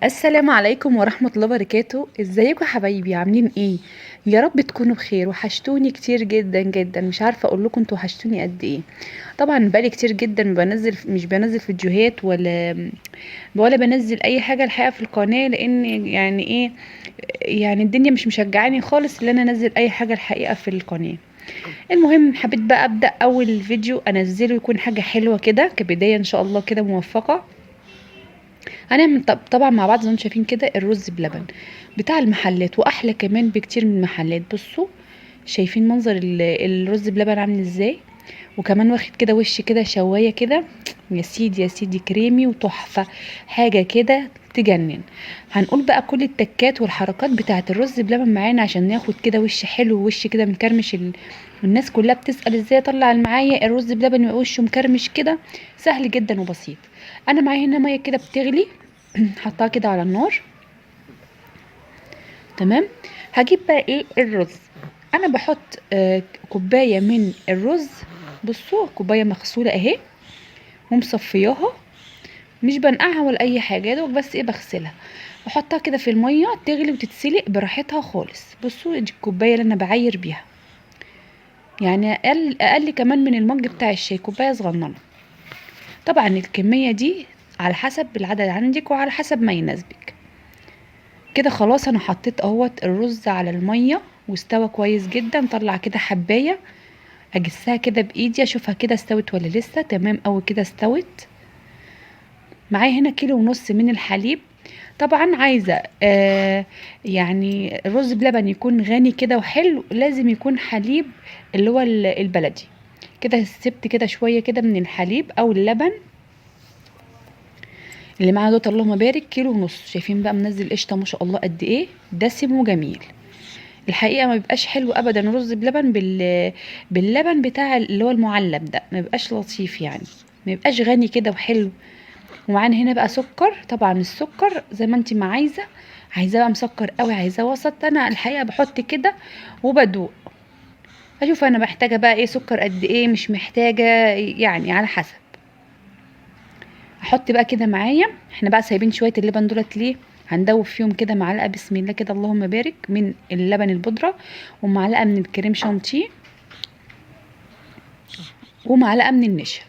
السلام عليكم ورحمة الله وبركاته. ازيكم يا حبايبي؟ عاملين ايه؟ يا رب تكونوا بخير. وحشتوني كتير جدا جدا، مش عارفة اقول لكم انتوا وحشتوني قد ايه. طبعا بقالي كتير جدا مش بنزل فيديوهات ولا بنزل اي حاجة الحقيقة في القناة، لان يعني ايه، يعني الدنيا مش مشجعاني خالص ان انا انزل اي حاجة الحقيقة في القناة. المهم حبيت بقى ابدأ اول فيديو انزله يكون حاجة حلوة كده كبداية ان شاء الله كده موفقة. هنعمل طبعا مع بعض زي ما انتم شايفين كده الرز بلبن بتاع المحلات، واحلى كمان بكتير من المحلات. بصوا، شايفين منظر الرز بلبن عامل ازاي؟ وكمان واخد كده وش كده شوايه كده، يا سيدي يا سيدي، كريمي وتحفه، حاجه كده تجنن. هنقول بقى كل التكات والحركات بتاعه الرز بلبن معانا عشان ناخد كده وش حلو ووش كده مكرمش والناس كلها بتسأل ازاي اطلع معايا الرز بلبن يبقى وشه مكرمش كده. سهل جدا وبسيط. انا معايا هنا ميه كده بتغلي، حطها كده على النار. تمام. هجيب بقى ايه الرز. انا بحط كوبايه من الرز. بصوا، كوبايه مغسوله اهي ومصفياها، مش بنقعها ولا اي حاجه، يا دوب بس ايه بغسلها واحطها كده في الميه تغلي وتتسلق براحتها خالص. بصوا، دي الكوبايه اللي انا بعاير بيها، يعني اقل كمان من المج بتاع الشاي، كوبايه صغننه. طبعا الكميه دي على حسب العدد عندك وعلى حسب ما يناسبك. كده خلاص انا حطيت اهوت الرز على الميه واستوى كويس جدا. طلع كده حبايه، اجسها كده بايدي اشوفها كده استوت ولا لسه. تمام اوي كده استوت. معايا هنا كيلو ونص من الحليب. طبعا عايزه يعني الرز بلبن يكون غني كده وحلو، لازم يكون حليب اللي هو البلدي. كده سبت كده شويه كده من الحليب او اللبن اللي معايا دوت. اللهم بارك، كيلو ونص. شايفين بقى منزل قشطه ما شاء الله قد ايه دسم وجميل. الحقيقه ما بيبقاش حلو ابدا رز بلبن باللبن بتاع اللي هو المعلب ده، ما بيبقاش لطيف يعني، ما بيبقاش غني كده وحلو. ومعانا هنا بقى سكر. طبعا السكر زي ما انت ما عايزاه بقى مسكر قوي، عايزاه وسط. انا الحقيقه بحط كده وبدوق، اشوف انا محتاجه بقى ايه سكر قد ايه، مش محتاجه، يعني على حسب. احط بقى كده معايا. احنا بقى سايبين شويه اللبن دولت ليه؟ هندوب فيهم كده معلقه بسم الله كده اللهم بارك من اللبن البودره، ومعلقه من الكريم شانتيه، ومعلقه من النشا.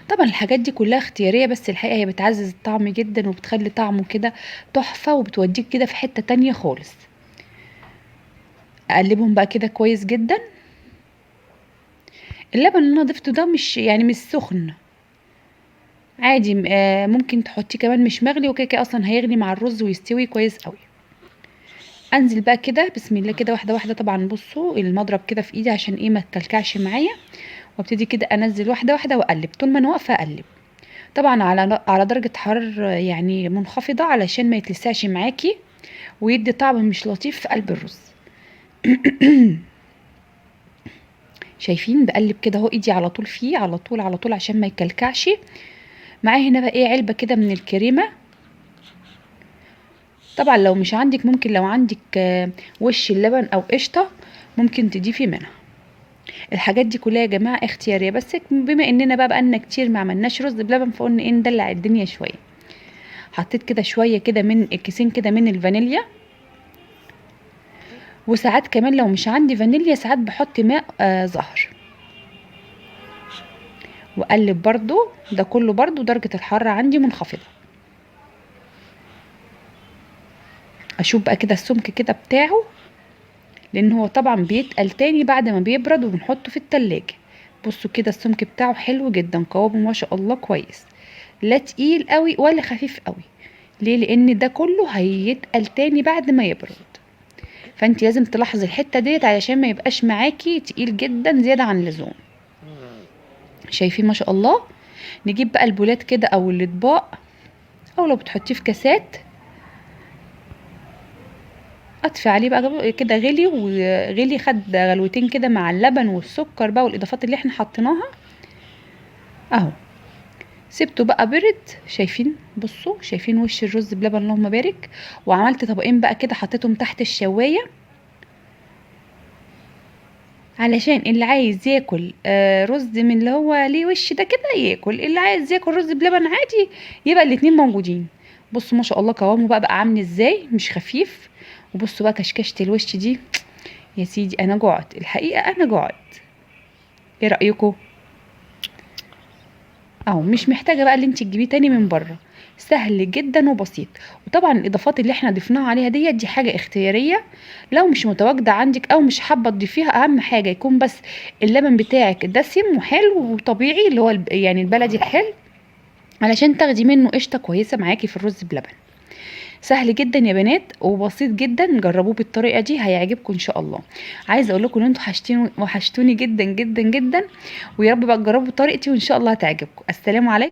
طبعا الحاجات دي كلها اختياريه، بس الحقيقه هي بتعزز الطعم جدا وبتخلي طعمه كده تحفه وبتوديك كده في حته تانية خالص. اقلبهم بقى كده كويس جدا. اللبن اللي انا ضفته ده مش سخن، عادي. ممكن تحطيه كمان مش مغلي، وكده كده اصلا هيغلي مع الرز ويستوي كويس قوي. انزل بقى كده بسم الله كده واحده واحده. طبعا بصوا المضرب كده في ايدي عشان ايه ما تكلكعش معايا، وابتدي كده انزل واحده واحده واقلب طول ما انا واقفه اقلب. طبعا على درجه حراره يعني منخفضه علشان ما يتلسعش معاكي ويدي طعم مش لطيف في قلب الرز. شايفين بقلب كده اهو، ايدي على طول فيه، على طول على طول عشان ما يكلكعش. معايا هنا بقى ايه علبه كده من الكريمه. طبعا لو مش عندك، ممكن لو عندك وش اللبن او قشطه ممكن تضيفي منها. الحاجات دي كلها يا جماعه اختياريه، بس بما اننا بقالنا كتير ما عملناش رز بلبن فقلنا ايه ندلع الدنيا شويه. حطيت كده شويه كده من كيسين كده من الفانيليا. وساعات كمان لو مش عندي فانيليا ساعات بحط ماء زهر. واقلب برضو ده كله، برضو درجه الحراره عندي منخفضه. اشوف بقى كده السمك كده بتاعه، لان هو طبعا بيتقل تاني بعد ما بيبرد وبنحطه في التلاجة. بصوا كده السمك بتاعه حلو جدا، قوامه ما شاء الله كويس، لا تقيل قوي ولا خفيف قوي. ليه؟ لان ده كله هيتقل تاني بعد ما يبرد. فانت لازم تلاحظي الحته ديت علشان ما يبقاش معاكي تقيل جدا زياده عن اللزوم. شايفين ما شاء الله. نجيب بقى البولات كده او الاطباق، او لو بتحطيه في كاسات، اطفي عليه بقى كده غلي، وغلي خد غلوتين كده مع اللبن والسكر بقى والاضافات اللي احنا حطيناها اهو. سبته بقى برد. شايفين؟ بصوا شايفين وش الرز بلبن اللهم بارك. وعملت طبقين بقى كده حطيتهم تحت الشوايه علشان اللي عايز ياكل رز من اللي هو ليه وش ده كده ياكل، اللي عايز ياكل رز بلبن عادي يبقى الاتنين موجودين. بصوا ما شاء الله قوامه بقى عامل ازاي، مش خفيف. وبصوا بقى كشكشه الوش دي. يا سيدي انا جعت الحقيقه، انا جعت. ايه رايكم؟ اهو مش محتاجه بقى اللي انت تجيبيه تاني من بره، سهل جدا وبسيط. وطبعا الاضافات اللي احنا ضفناها عليها دي حاجه اختياريه، لو مش متواجده عندك او مش حابه تضيفيها، اهم حاجه يكون بس اللبن بتاعك دسم وحلو وطبيعي، اللي هو يعني البلدي الحلو، علشان تاخدي منه قشطه كويسه معاكي في الرز بلبن. سهل جدا يا بنات وبسيط جدا، جربوه بالطريقه دي هيعجبكم ان شاء الله. عايزه اقول لكم ان انتوا وحشتوني جدا جدا جدا، ويا رب بقى تجربوا طريقتي وان شاء الله هتعجبكم. السلام عليكم.